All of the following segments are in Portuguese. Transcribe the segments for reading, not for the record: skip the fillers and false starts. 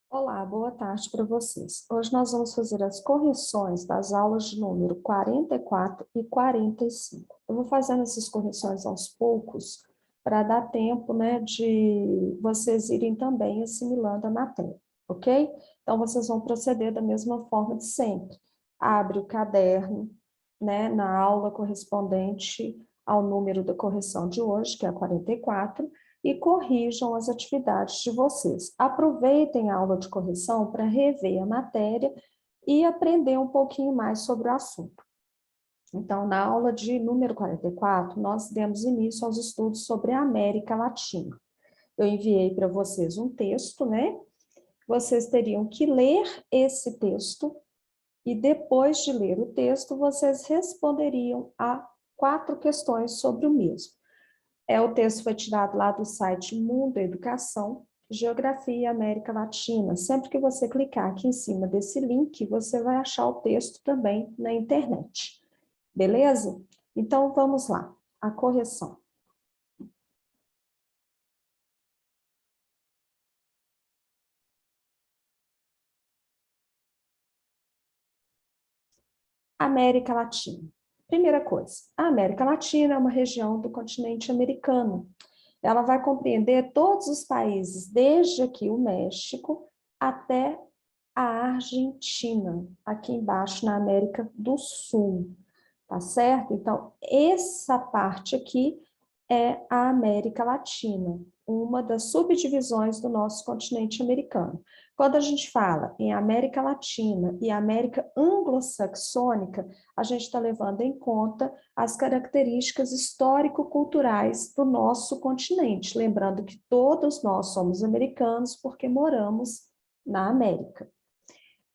Olá, boa tarde para vocês. Hoje nós vamos fazer as correções das aulas de número 44 e 45. Eu vou fazendo essas correções aos poucos para dar tempo, né, de vocês irem também assimilando a matéria, ok? Então, vocês vão proceder da mesma forma de sempre. Abre o caderno, né, na aula correspondente ao número da correção de hoje, que é a 44, e corrijam as atividades de vocês. Aproveitem a aula de correção para rever a matéria e aprender um pouquinho mais sobre o assunto. Então, na aula de número 44, nós demos início aos estudos sobre a América Latina. Eu enviei para vocês um texto, né? Vocês teriam que ler esse texto e depois de ler o texto, vocês responderiam a 4 questões sobre o mesmo. O texto foi tirado lá do site Mundo Educação, Geografia e América Latina. Sempre que você clicar aqui em cima desse link, você vai achar o texto também na internet. Beleza? Então, vamos lá. A correção. América Latina. Primeira coisa, a América Latina é uma região do continente americano. Ela vai compreender todos os países, desde aqui o México até a Argentina, aqui embaixo na América do Sul, tá certo? Então, essa parte aqui é a América Latina, uma das subdivisões do nosso continente americano. Quando a gente fala em América Latina e América anglo-saxônica, a gente está levando em conta as características histórico-culturais do nosso continente, lembrando que todos nós somos americanos porque moramos na América.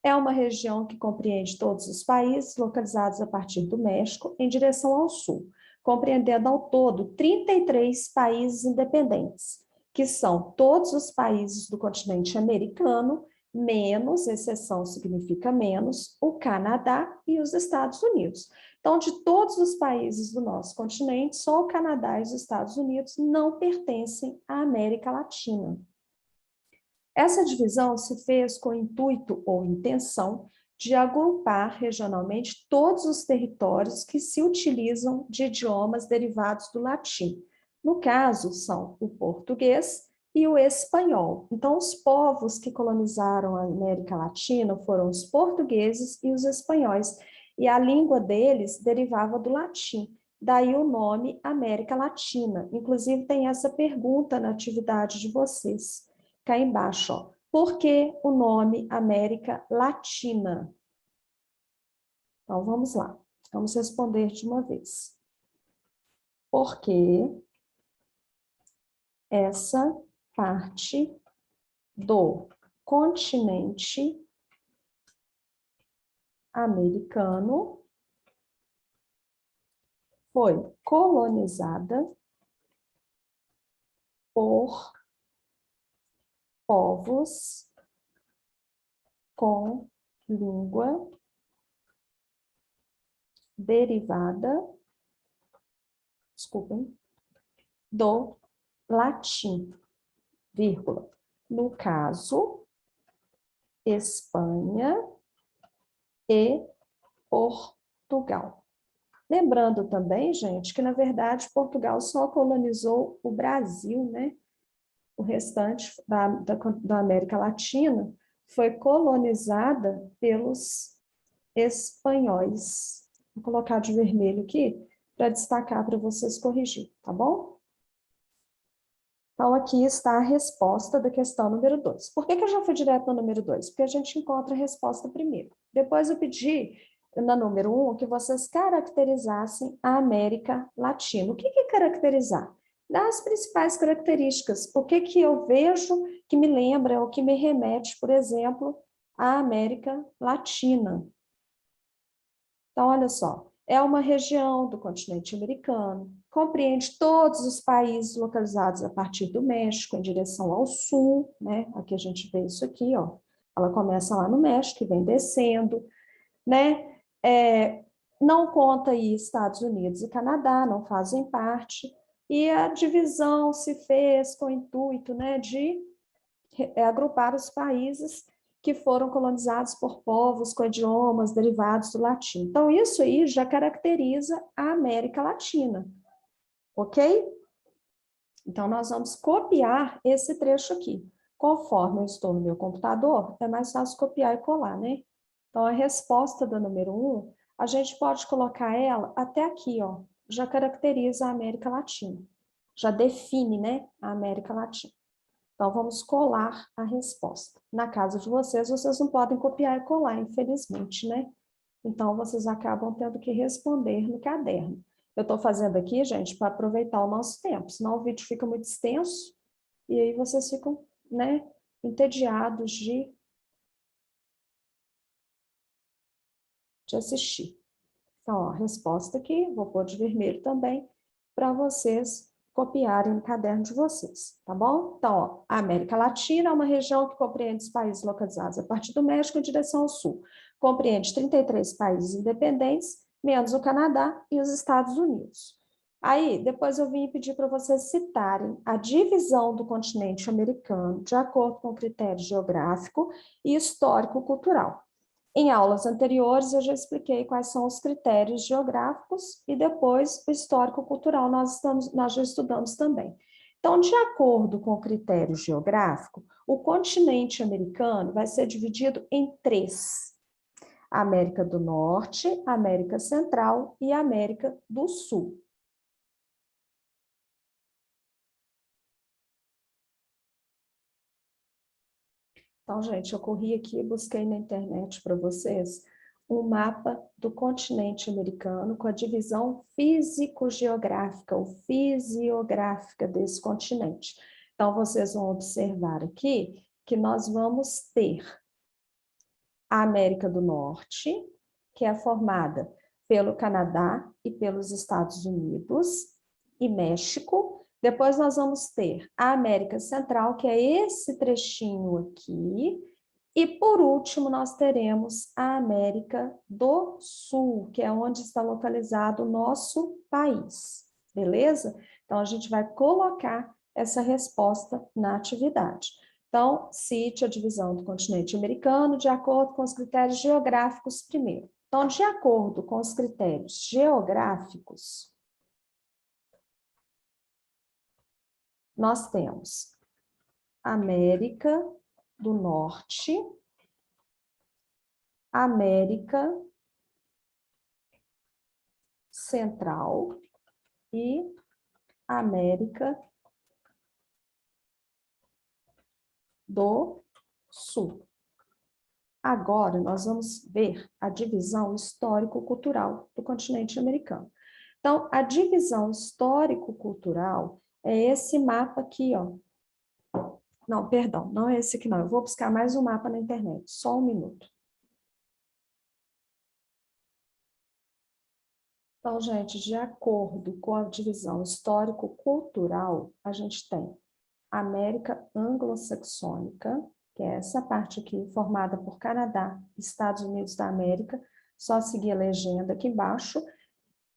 É uma região que compreende todos os países localizados a partir do México em direção ao sul, compreendendo ao todo 33 países independentes, que são todos os países do continente americano, menos, exceção significa menos, o Canadá e os Estados Unidos. Então, de todos os países do nosso continente, só o Canadá e os Estados Unidos não pertencem à América Latina. Essa divisão se fez com o intuito ou intenção de agrupar regionalmente todos os territórios que se utilizam de idiomas derivados do latim. No caso, são o português e o espanhol. Então, os povos que colonizaram a América Latina foram os portugueses e os espanhóis, e a língua deles derivava do latim. Daí o nome América Latina. Inclusive, tem essa pergunta na atividade de vocês. Cá embaixo, ó. Por que o nome América Latina? Então, vamos lá. Vamos responder de uma vez. Porque essa parte do continente americano foi colonizada por povos com língua derivada, desculpem, do latim, vírgula. No caso, Espanha e Portugal. Lembrando também, gente, que na verdade Portugal só colonizou o Brasil, né? O restante da América Latina foi colonizada pelos espanhóis. Vou colocar de vermelho aqui para destacar para vocês corrigir, tá bom? Então, aqui está a resposta da questão número 2. Por que eu já fui direto no número 2? Porque a gente encontra a resposta primeiro. Depois eu pedi, na número 1, que vocês caracterizassem a América Latina. O que é caracterizar? Das principais características. O que eu vejo que me lembra ou que me remete, por exemplo, à América Latina. Então, olha só. É uma região do continente americano, compreende todos os países localizados a partir do México, em direção ao sul, né? Aqui a gente vê isso aqui, ó. Ela começa lá no México e vem descendo, né? Não conta aí Estados Unidos e Canadá, não fazem parte, e a divisão se fez com o intuito, né, de agrupar os países que foram colonizados por povos com idiomas derivados do latim. Então, isso aí já caracteriza a América Latina, ok? Então, nós vamos copiar esse trecho aqui. Conforme eu estou no meu computador, é mais fácil copiar e colar, né? Então, a resposta do número 1, a gente pode colocar ela até aqui, ó. Já caracteriza a América Latina. Já define, né, a América Latina. Então, vamos colar a resposta. Na casa de vocês, vocês não podem copiar e colar, infelizmente, né? Então, vocês acabam tendo que responder no caderno. Eu estou fazendo aqui, gente, para aproveitar o nosso tempo, senão o vídeo fica muito extenso e aí vocês ficam, né, entediados de assistir. Então, ó, a resposta aqui, vou pôr de vermelho também, para vocês copiarem no caderno de vocês, tá bom? Então, ó, a América Latina é uma região que compreende os países localizados a partir do México em direção ao sul. Compreende 33 países independentes, menos o Canadá e os Estados Unidos. Aí, depois eu vim pedir para vocês citarem a divisão do continente americano de acordo com o critério geográfico e histórico-cultural. Em aulas anteriores, eu já expliquei quais são os critérios geográficos e depois o histórico-cultural nós já estudamos também. Então, de acordo com o critério geográfico, o continente americano vai ser dividido em 3. América do Norte, América Central e América do Sul. Então, gente, eu corri aqui e busquei na internet para vocês um mapa do continente americano com a divisão físico-geográfica ou fisiográfica desse continente. Então, vocês vão observar aqui que nós vamos ter a América do Norte, que é formada pelo Canadá e pelos Estados Unidos e México. Depois nós vamos ter a América Central, que é esse trechinho aqui. E por último, nós teremos a América do Sul, que é onde está localizado o nosso país. Beleza? Então, a gente vai colocar essa resposta na atividade. Então, cite a divisão do continente americano de acordo com os critérios geográficos primeiro. Então, de acordo com os critérios geográficos, nós temos América do Norte, América Central e América do Sul. Agora, nós vamos ver a divisão histórico-cultural do continente americano. Então, a divisão histórico-cultural é esse mapa aqui, ó. Não, perdão, não é esse aqui não. Eu vou buscar mais um mapa na internet. Só um minuto. Então, gente, de acordo com a divisão histórico-cultural, a gente tem América Anglo-Saxônica, que é essa parte aqui, formada por Canadá, Estados Unidos da América, só seguir a legenda aqui embaixo,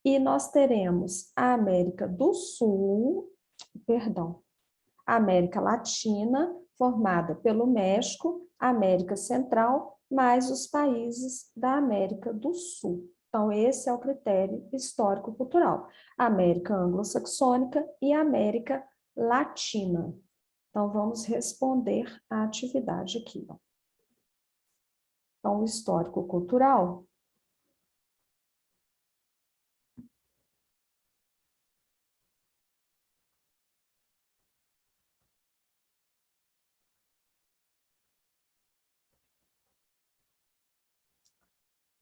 e nós teremos a América do Sul, perdão, a América Latina, formada pelo México, América Central, mais os países da América do Sul. Então, esse é o critério histórico-cultural. América Anglo-Saxônica e América Latina. Então, vamos responder a atividade aqui. Ó. Então, o histórico-cultural.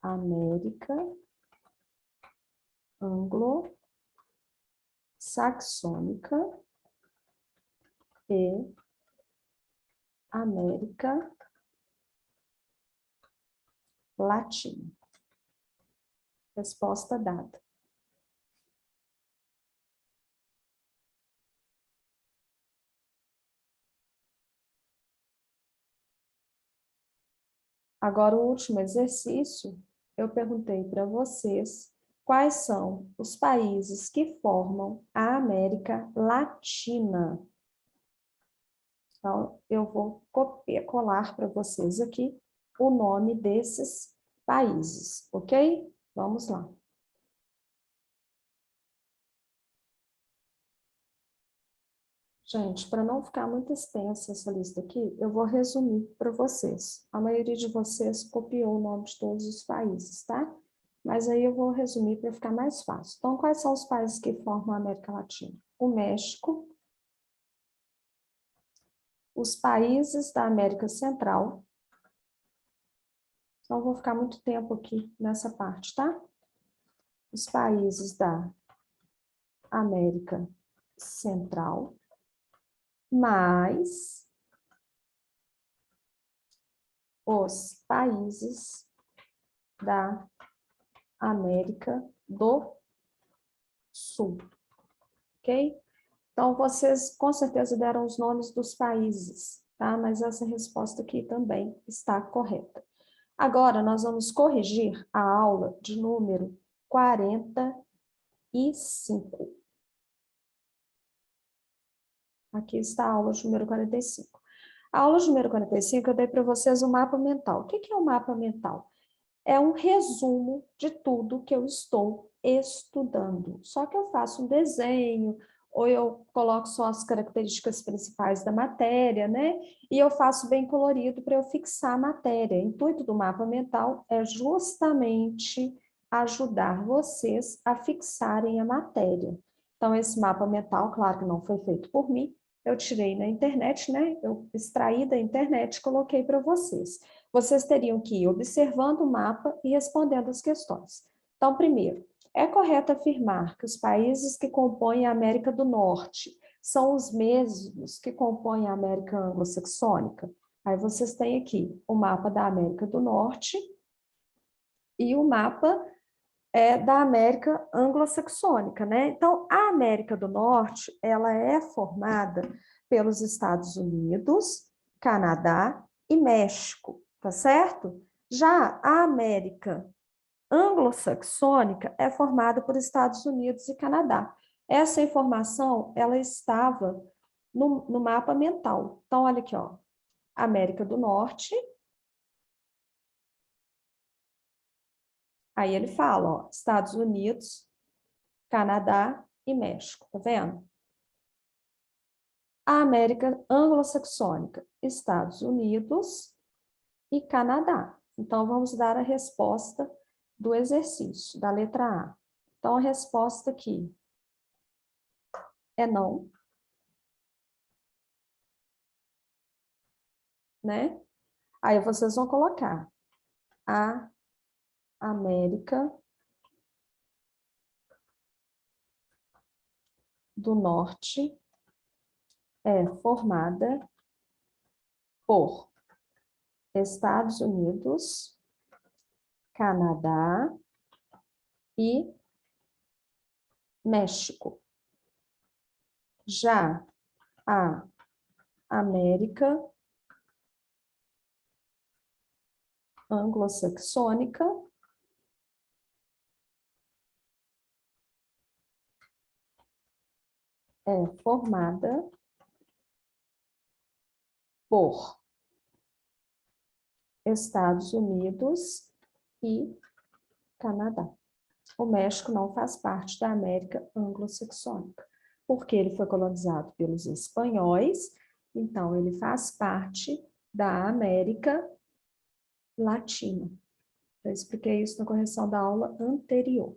América Anglo-Saxônica e América Latina. Resposta dada. Agora, o último exercício, eu perguntei para vocês quais são os países que formam a América Latina. Então, eu vou copiar, colar para vocês aqui o nome desses países, ok? Vamos lá. Gente, para não ficar muito extensa essa lista aqui, eu vou resumir para vocês. A maioria de vocês copiou o nome de todos os países, tá? Mas aí eu vou resumir para ficar mais fácil. Então, quais são os países que formam a América Latina? O México, os países da América Central. Não vou ficar muito tempo aqui nessa parte, tá? Os países da América Central, mais os países da América do Sul, ok? Então, vocês com certeza deram os nomes dos países, tá? Mas essa resposta aqui também está correta. Agora, nós vamos corrigir a aula de número 45. Aqui está a aula de número 45. A aula de número 45, eu dei para vocês o mapa mental. O que é o mapa mental? É um resumo de tudo que eu estou estudando. Só que eu faço um desenho, ou eu coloco só as características principais da matéria, né? E eu faço bem colorido para eu fixar a matéria. O intuito do mapa mental é justamente ajudar vocês a fixarem a matéria. Então, esse mapa mental, claro que não foi feito por mim, eu tirei na internet, né? Eu extraí da internet e coloquei para vocês. Vocês teriam que ir observando o mapa e respondendo as questões. Então, primeiro, é correto afirmar que os países que compõem a América do Norte são os mesmos que compõem a América anglo-saxônica? Aí vocês têm aqui o mapa da América do Norte e o mapa da América anglo-saxônica, né? Então, a América do Norte, ela é formada pelos Estados Unidos, Canadá e México, tá certo? Já a América anglo-saxônica é formada por Estados Unidos e Canadá. Essa informação, ela estava no mapa mental. Então, olha aqui, ó. América do Norte. Aí ele fala, ó, Estados Unidos, Canadá e México, tá vendo? A América anglo-saxônica, Estados Unidos e Canadá. Então, vamos dar a resposta do exercício, da letra A. Então, a resposta aqui é não, né? Aí vocês vão colocar a América do Norte é formada por Estados Unidos, Canadá e México. Já a América anglo-saxônica é formada por Estados Unidos e Canadá. O México não faz parte da América anglo-saxônica, porque ele foi colonizado pelos espanhóis, então ele faz parte da América Latina. Eu expliquei isso na correção da aula anterior.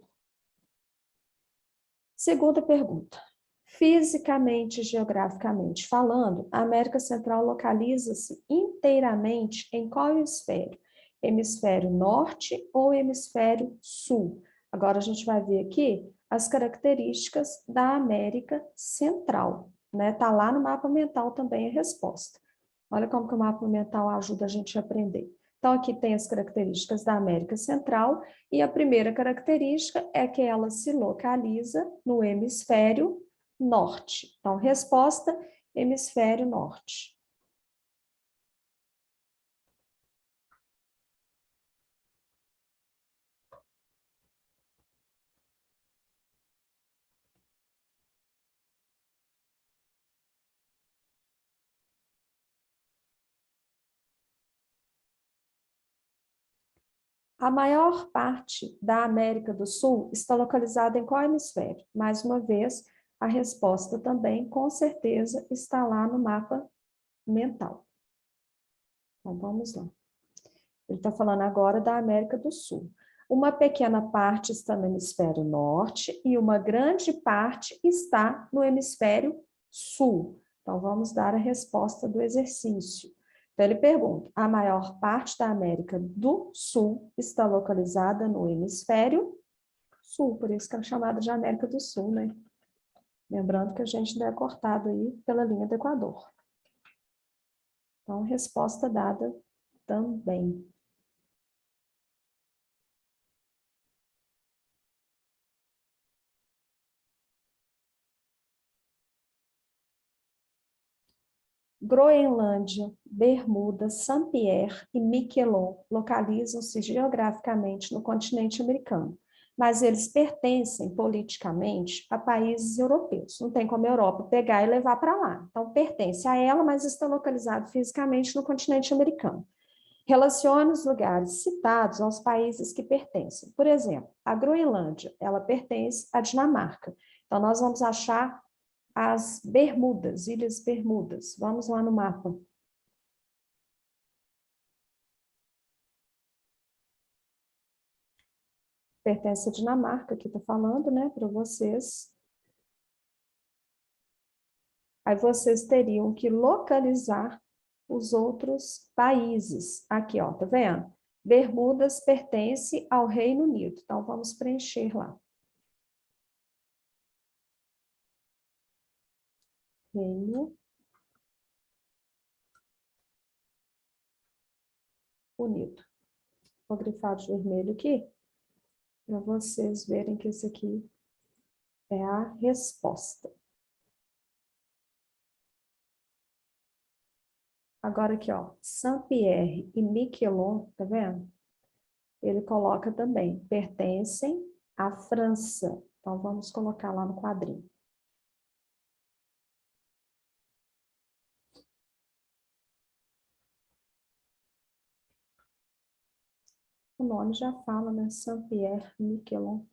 Segunda pergunta. Fisicamente e geograficamente falando, a América Central localiza-se inteiramente em qual hemisfério? Hemisfério norte ou hemisfério sul? Agora a gente vai ver aqui as características da América Central, né? Tá lá no mapa mental também a resposta. Olha como que o mapa mental ajuda a gente a aprender. Então, aqui tem as características da América Central, e a primeira característica é que ela se localiza no hemisfério norte. Então, resposta, hemisfério norte. A maior parte da América do Sul está localizada em qual hemisfério? Mais uma vez, a resposta também, com certeza, está lá no mapa mental. Então, vamos lá. Ele está falando agora da América do Sul. Uma pequena parte está no hemisfério norte e uma grande parte está no hemisfério sul. Então, vamos dar a resposta do exercício. Então, ele pergunta, a maior parte da América do Sul está localizada no hemisfério sul, por isso que é chamada de América do Sul, né? Lembrando que a gente ainda é cortado aí pela linha do Equador. Então, resposta dada também. Groenlândia, Bermuda, Saint-Pierre e Miquelon localizam-se geograficamente no continente americano, mas eles pertencem politicamente a países europeus. Não tem como a Europa pegar e levar para lá. Então, pertence a ela, mas está localizado fisicamente no continente americano. Relacione os lugares citados aos países que pertencem. Por exemplo, a Groenlândia, ela pertence à Dinamarca. Então, nós vamos achar as Bermudas, Ilhas Bermudas. Vamos lá no mapa. Pertence à Dinamarca, que está falando, né, para vocês. Aí vocês teriam que localizar os outros países. Aqui, ó, tá vendo? Bermudas pertence ao Reino Unido. Então, vamos preencher lá. Reino Unido. Vou grifar de vermelho aqui, para vocês verem que esse aqui é a resposta. Agora aqui, ó, Saint-Pierre e Miquelon, tá vendo? Ele coloca também, pertencem à França. Então, vamos colocar lá no quadrinho. O nome já fala, né? Saint-Pierre, Miquelon,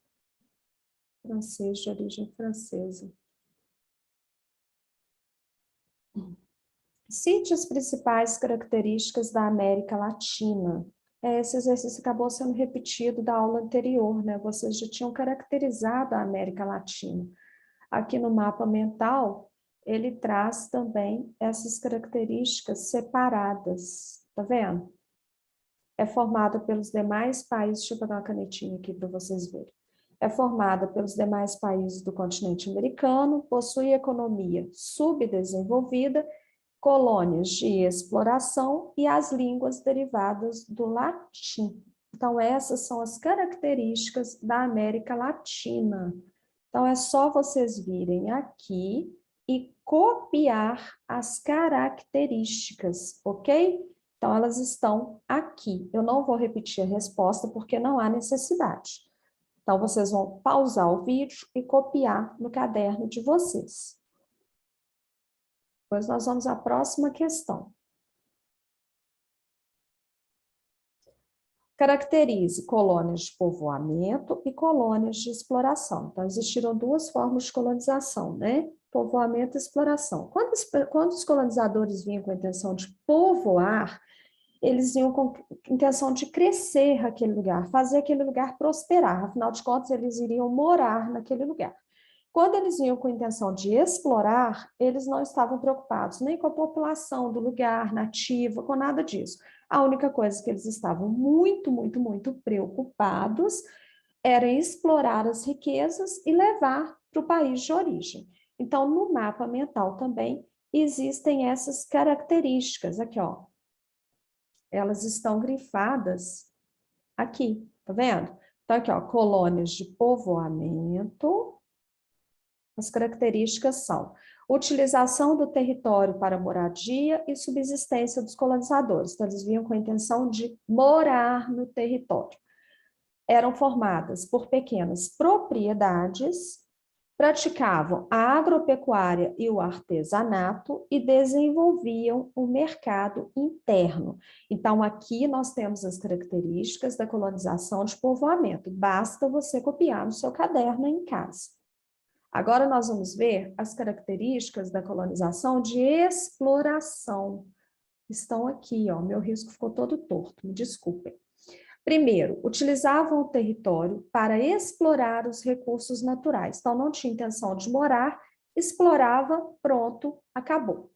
francês, de origem francesa. Cite as principais características da América Latina. Esse exercício acabou sendo repetido da aula anterior, né? Vocês já tinham caracterizado a América Latina. Aqui no mapa mental, ele traz também essas características separadas. Tá vendo? É formada pelos demais países, deixa eu pegar uma canetinha aqui para vocês verem. É formada pelos demais países do continente americano, possui economia subdesenvolvida, colônias de exploração e as línguas derivadas do latim. Então, essas são as características da América Latina. Então, é só vocês virem aqui e copiar as características, ok? Então, elas estão aqui. Eu não vou repetir a resposta porque não há necessidade. Então, vocês vão pausar o vídeo e copiar no caderno de vocês. Depois nós vamos à próxima questão. Caracterize colônias de povoamento e colônias de exploração. Então, existiram duas formas de colonização, né? Povoamento e exploração. Quando os colonizadores vinham com a intenção de povoar, eles vinham com a intenção de crescer aquele lugar, fazer aquele lugar prosperar. Afinal de contas, eles iriam morar naquele lugar. Quando eles vinham com a intenção de explorar, eles não estavam preocupados nem com a população do lugar, nativa, com nada disso. A única coisa que eles estavam muito preocupados era explorar as riquezas e levar para o país de origem. Então, no mapa mental também existem essas características. Aqui, ó. Elas estão grifadas aqui, tá vendo? Então, aqui, ó, colônias de povoamento. As características são utilização do território para moradia e subsistência dos colonizadores. Então, eles vinham com a intenção de morar no território. Eram formadas por pequenas propriedades praticavam a agropecuária e o artesanato e desenvolviam o mercado interno. Então, aqui nós temos as características da colonização de povoamento. Basta você copiar no seu caderno em casa. Agora nós vamos ver as características da colonização de exploração. Estão aqui, ó, meu risco ficou todo torto, me desculpem. Primeiro, utilizavam o território para explorar os recursos naturais. Então, não tinha intenção de morar, explorava, pronto, acabou.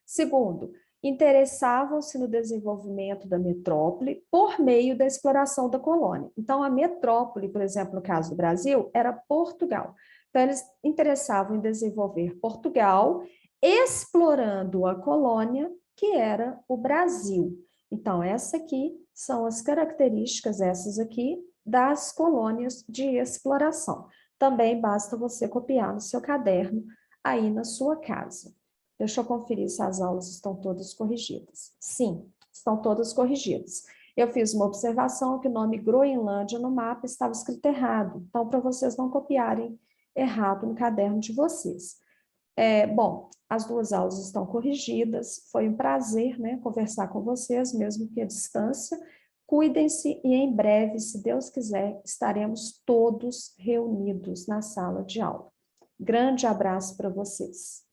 Segundo, interessavam-se no desenvolvimento da metrópole por meio da exploração da colônia. Então, a metrópole, por exemplo, no caso do Brasil, era Portugal. Então, eles interessavam em desenvolver Portugal, explorando a colônia, que era o Brasil. Então, essa aqui são as características, essas aqui, das colônias de exploração. Também basta você copiar no seu caderno, aí na sua casa. Deixa eu conferir se as aulas estão todas corrigidas. Sim, estão todas corrigidas. Eu fiz uma observação que o nome Groenlândia no mapa estava escrito errado. Então, para vocês não copiarem errado no caderno de vocês. Bom, as duas aulas estão corrigidas. Foi um prazer, né, conversar com vocês, mesmo que à distância. Cuidem-se e em breve, se Deus quiser, estaremos todos reunidos na sala de aula. Grande abraço para vocês.